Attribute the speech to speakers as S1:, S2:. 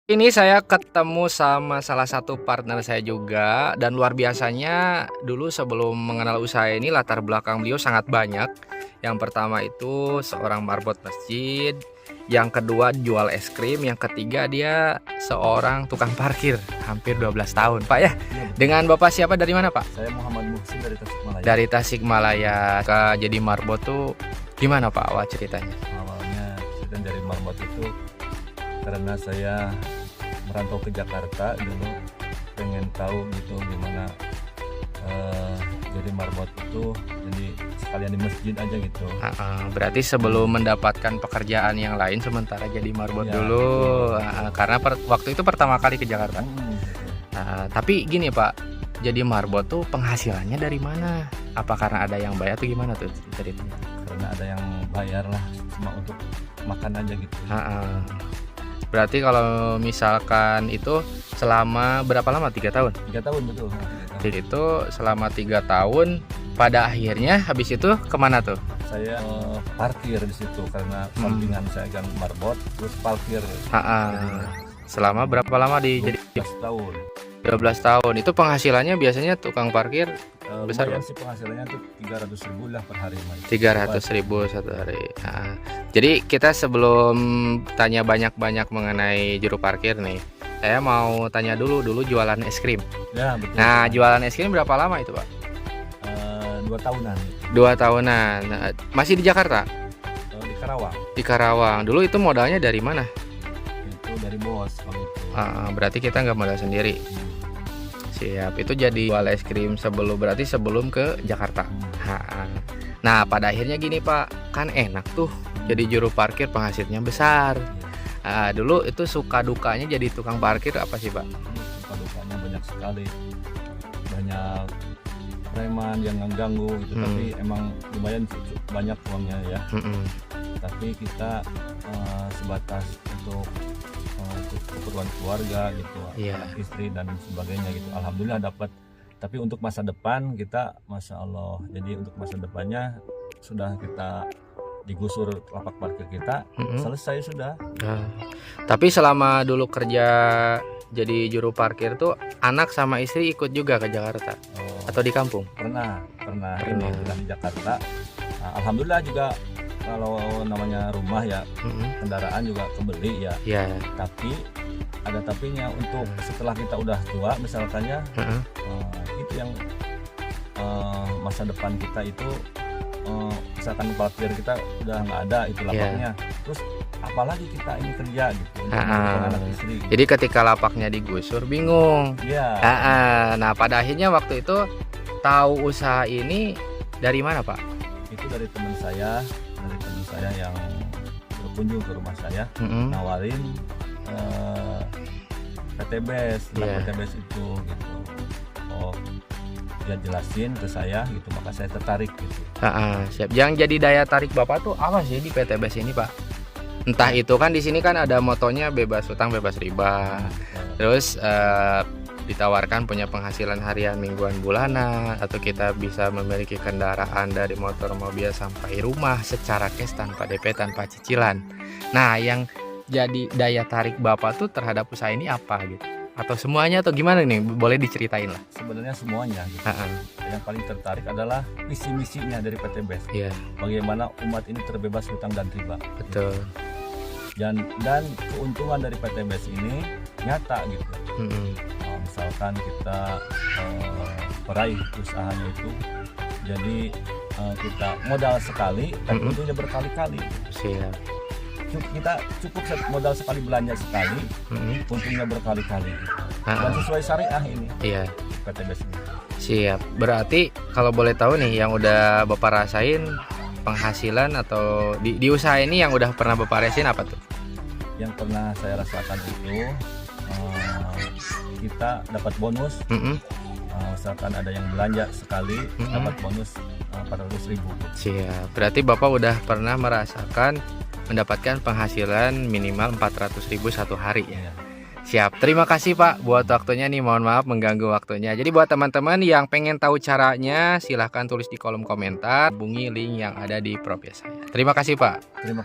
S1: Ini saya ketemu sama salah satu partner saya juga dan luar biasanya dulu sebelum mengenal usaha ini latar belakang beliau sangat banyak. Yang pertama itu seorang marbot masjid, yang kedua jual es krim, yang ketiga dia seorang tukang parkir hampir 12 tahun, Pak ya. Dengan Bapak siapa dari mana, Pak?
S2: Saya Muhammad Muhsin dari Tasikmalaya.
S1: Dari Tasikmalaya. Jadi marbot tuh gimana, Pak, awal ceritanya?
S2: Awalnya saya dari marbot itu karena saya merantau ke Jakarta dulu, pengen tahu gitu gimana jadi marbot itu, jadi sekalian di masjid aja gitu.
S1: Berarti sebelum mendapatkan pekerjaan yang lain sementara jadi marbot
S2: Ya,
S1: dulu.
S2: betul.
S1: Karena waktu itu pertama kali ke Jakarta.
S2: Gitu.
S1: Tapi gini Pak, jadi marbot tuh penghasilannya dari mana? Apa karena ada yang bayar atau gimana tuh ceritanya?
S2: Karena ada yang bayar lah, cuma untuk makan aja gitu.
S1: Berarti kalau misalkan itu selama berapa lama? 3 tahun?
S2: 3 tahun betul. 3 tahun.
S1: Jadi itu selama 3 tahun, pada akhirnya habis itu kemana tuh?
S2: Saya parkir di situ karena sampingan saya kan marbot, terus parkir.
S1: Selama berapa lama jadi
S2: 12 tahun.
S1: 12 tahun. Itu penghasilannya biasanya tukang parkir besar
S2: Lumayan
S1: Pak?
S2: sih penghasilannya tuh 300.000 lah per hari.
S1: 300.000 satu hari. Jadi kita sebelum tanya banyak-banyak mengenai juru parkir nih, saya mau tanya dulu jualan es krim.
S2: Ya betul.
S1: Nah, jualan es krim berapa lama itu Pak?
S2: 2 tahunan
S1: 2 tahunan. Masih di Jakarta?
S2: di Karawang.
S1: Di Karawang. Dulu itu modalnya dari mana?
S2: Itu dari bos kalau itu.
S1: Berarti kita nggak modal sendiri. Siap. Itu jadi jual es krim berarti sebelum ke Jakarta. Nah, pada akhirnya gini Pak, kan enak tuh jadi juru parkir, penghasilannya besar. Dulu itu suka dukanya jadi tukang parkir apa sih Pak?
S2: Suka dukanya banyak sekali, banyak preman yang mengganggu gitu. Tapi emang lumayan banyak uangnya ya. Tapi kita sebatas untuk keperluan keluarga gitu, anak istri dan sebagainya gitu. Alhamdulillah dapat. Tapi untuk masa depan kita, masya Allah, jadi untuk masa depannya sudah kita digusur lapak parkir kita, selesai sudah.
S1: Tapi selama dulu kerja jadi juru parkir tuh anak sama istri ikut juga ke Jakarta atau di kampung?
S2: Pernah ini di Jakarta. Alhamdulillah juga kalau namanya rumah ya, kendaraan juga kebeli ya. Tapi ada tapinya, untuk setelah kita udah tua misalkannya, itu yang masa depan kita itu, misalkan parkir kita udah nggak ada itu lapaknya, terus apalagi kita ini kerja gitu untuk anak istri.
S1: Jadi ketika lapaknya digusur bingung. Nah, pada akhirnya waktu itu tahu usaha ini dari mana Pak?
S2: Itu dari teman saya yang berkunjung ke rumah saya, nawarin PTBS, PTBS itu gitu. Dia jelasin ke saya gitu, maka saya tertarik gitu.
S1: Siap. Yang jadi daya tarik Bapak tuh apa sih di PTBS ini Pak? Entah itu kan di sini kan ada motonya bebas utang bebas riba, terus ditawarkan punya penghasilan harian, mingguan, bulanan, atau kita bisa memiliki kendaraan dari motor, mobil sampai rumah secara cash tanpa DP, tanpa cicilan. Nah, yang jadi daya tarik Bapak tuh terhadap usaha ini apa gitu? Atau semuanya atau gimana nih? Boleh diceritain lah.
S2: Sebenarnya semuanya gitu. Yang paling tertarik adalah visi misinya dari PTBS. Bagaimana umat ini terbebas hutang dan riba.
S1: Betul.
S2: Dan keuntungan dari PTBS ini nyata gitu. Misalkan kita meraih usahanya itu, jadi kita modal sekali tapi untungnya berkali-kali.
S1: Siap.
S2: Kita cukup modal sekali, belanja sekali, untungnya berkali-kali. Dan sesuai syariah ini. PTBS ini.
S1: Siap. Berarti kalau boleh tahu nih, yang udah Bapak rasain penghasilan atau di usaha ini yang udah pernah Bapak rasain apa tuh?
S2: Yang pernah saya rasakan itu, kita dapat bonus. Misalkan ada yang belanja sekali, dapat bonus 400.000.
S1: Siap. Berarti Bapak udah pernah merasakan mendapatkan penghasilan minimal 400.000 satu hari ya. Siap. Terima kasih Pak buat waktunya nih. Mohon maaf mengganggu waktunya. Jadi buat teman-teman yang pengen tahu caranya, silahkan tulis di kolom komentar, hubungi link yang ada di profil saya. Terima kasih Pak.
S2: Terima kasih.